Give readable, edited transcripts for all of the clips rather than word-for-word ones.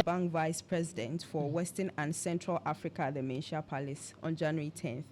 Bank Vice President for Western and Central Africa at the Menchia Palace on January 10th.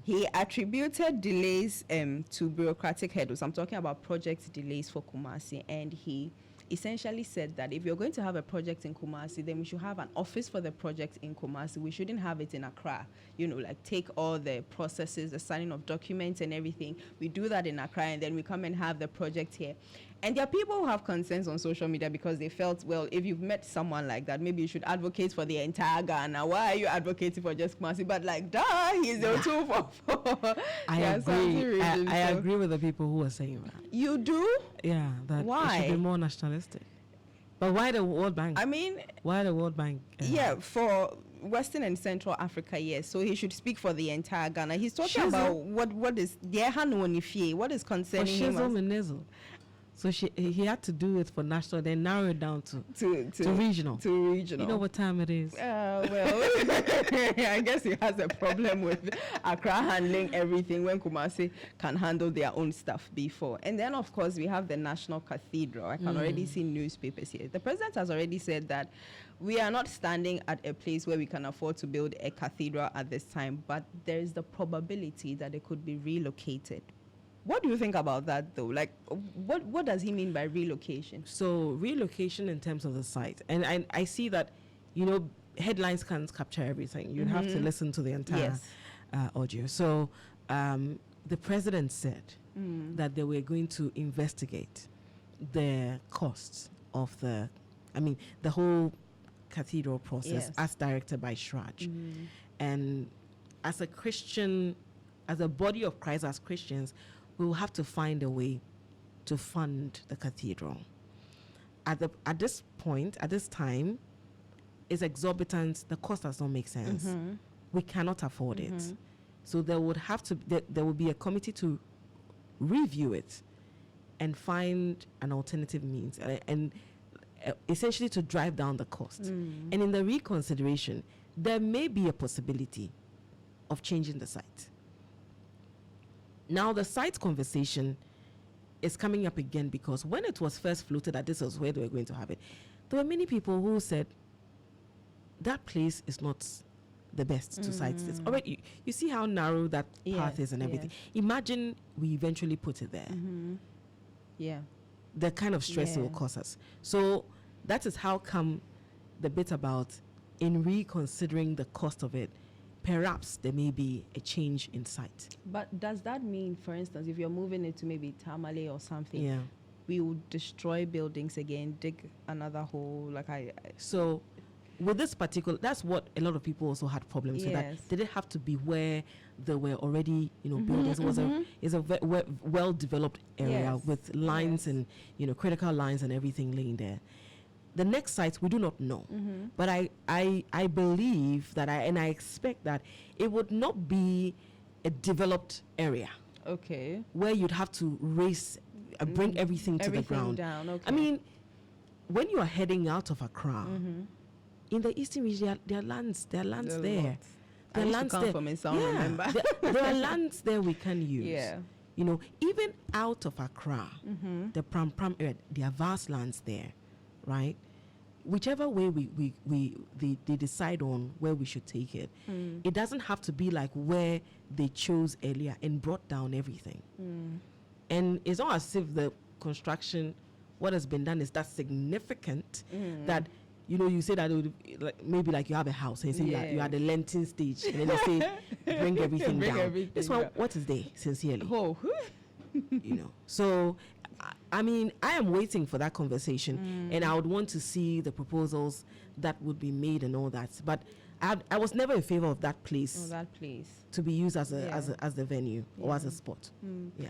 He attributed delays to bureaucratic hurdles. I'm talking about project delays for Kumasi, and he essentially said that if you're going to have a project in Kumasi, then we should have an office for the project in Kumasi. We shouldn't have it in Accra. You know, like take all the processes, the signing of documents and everything. We do that in Accra, and then we come and have the project here. And there are people who have concerns on social media because they felt, well, if you've met someone like that, maybe you should advocate for the entire Ghana. Why are you advocating for just Kumasi? But like, duh, he's the 244. I agree. I agree with the people who are saying that. You do? Yeah, that why? It should be more nationalistic. But why the World Bank? I mean, why the World Bank? Yeah, for Western and Central Africa, yes. So he should speak for the entire Ghana. He's talking about what is concerning him. So he had to do it for national, then narrow it down to regional. To regional. You know what time it is? Well, I guess he has a problem with Accra handling everything when Kumasi can handle their own stuff before. And then, of course, we have the National Cathedral. I can already see newspapers here. The president has already said that we are not standing at a place where we can afford to build a cathedral at this time, but there is the probability that it could be relocated. What do you think about that, though? Like, what does he mean by relocation? So relocation in terms of the site. And I see that, you know, headlines can't capture everything. You'd have to listen to the entire audio. So the president said that they were going to investigate the costs of the whole cathedral process as directed by Shraj. And as a Christian, as a body of Christ, as Christians, we will have to find a way to fund the cathedral. At this point, at this time, it's exorbitant. The cost does not make sense. We cannot afford it. So there would have to there will be a committee to review it and find an alternative means and essentially to drive down the cost. And in the reconsideration, there may be a possibility of changing the site. Now, the site conversation is coming up again because when it was first floated that this was where they were going to have it, there were many people who said that place is not the best to site this. Already, you see how narrow that path is and everything. Imagine we eventually put it there. The kind of stress it will cause us. So that is how come the bit about in reconsidering the cost of it, perhaps there may be a change in site. But does that mean, for instance, if you're moving it to maybe Tamale or something, we will destroy buildings again, dig another hole? So with this particular, that's what a lot of people also had problems with. That did it have to be where there were already, buildings? It's a well-developed area with lines and critical lines and everything laying there. The next site, we do not know. But I believe that I expect that it would not be a developed area. Okay. Where you'd have to raise, bring everything to the ground. Down. Okay. I mean, when you are heading out of Accra, in the eastern region, there are lands there. There are lands there. There are lands there we can use. Yeah. Even out of Accra, the Pram area, there are vast lands there. Right, whichever way they decide on where we should take it, it doesn't have to be like where they chose earlier and brought down everything. And it's not as if the construction, what has been done, is that significant that you say that it would, maybe you have a house and you say you are the lenting stage, and then they say bring everything down. This one, what is there sincerely? So. I mean, I am waiting for that conversation, and I would want to see the proposals that would be made and all that. But I was never in favor of that place. To be used as the venue or as a spot.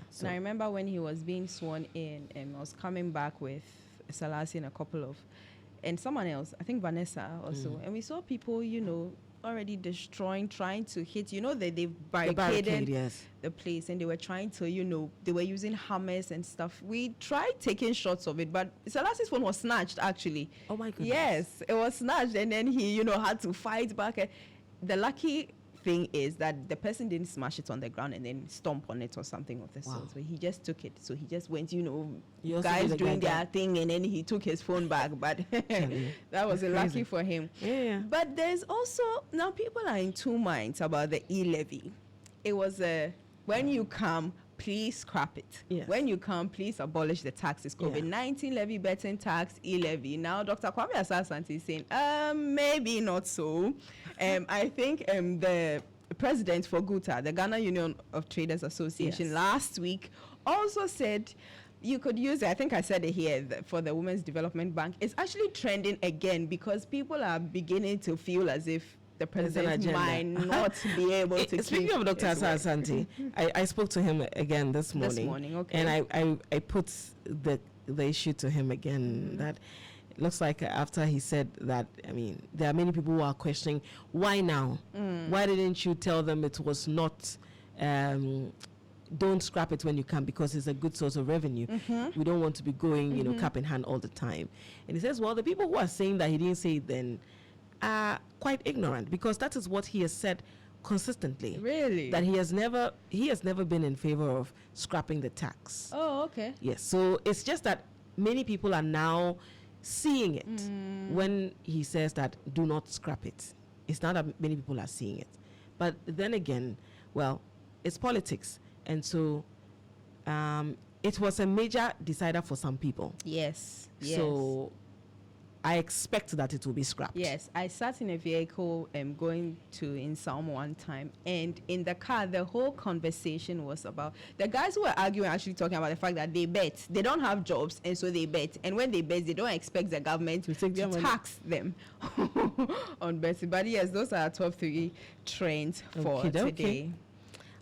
So. And I remember when he was being sworn in, and I was coming back with Selassie and a couple of, and someone else, I think Vanessa also, and we saw people, already destroying, trying to hit, they've barricaded the place, and they were trying to, they were using hammers and stuff. We tried taking shots of it, but Selassie's phone was snatched, actually. Oh my goodness. Yes, it was snatched, and then he, had to fight back. The lucky thing is that the person didn't smash it on the ground and then stomp on it or something of the sort. So he just took it. So he just went, guys doing their thing, and then he took his phone back. But that was lucky for him. Yeah. But there's also, now people are in two minds about the e-levy. It was when you come, please scrap it. Yes. When you come, please abolish the taxes. COVID-19 levy, betting tax, e-levy. Now, Dr. Kwame Asante is saying, maybe not so. I think the president for GUTA, the Ghana Union of Traders Association, last week also said you could use it. I think I said it here for the Women's Development Bank. It's actually trending again because people are beginning to feel as if the president might not be able to Speaking of Dr. Asante, I spoke to him again this morning. Okay. And I put the issue to him again that it looks like after he said that, there are many people who are questioning, why now? Why didn't you tell them it was not, don't scrap it when you can, because it's a good source of revenue. We don't want to be going, cap in hand all the time. And he says, well, the people who are saying that he didn't say it then are quite ignorant, because that is what he has said consistently. Really? That he has never been in favor of scrapping the tax. Oh, okay. Yes. So it's just that many people are now seeing it when he says that do not scrap it. It's not that many people are seeing it. But then again, well, it's politics. And so it was a major decider for some people. Yes. So I expect that it will be scrapped. Yes, I sat in a vehicle going to Insalm one time, and in the car, the whole conversation was about the guys who were arguing, actually talking about the fact that they bet. They don't have jobs, and so they bet. And when they bet, they don't expect the government to tax them on betting. But yes, those are our top 3 trends for today.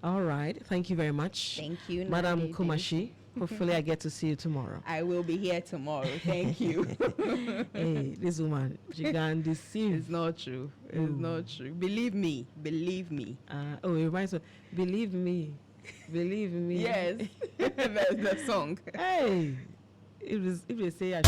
All right. Thank you very much. Thank you, Madam Kumashie. Hopefully I get to see you tomorrow. I will be here tomorrow. Thank you. Hey, this woman, she can deceive. It's not true. It's not true. Believe me. Believe me. It reminds me. Believe me. Believe me. Yes. That's the song. Hey. If they say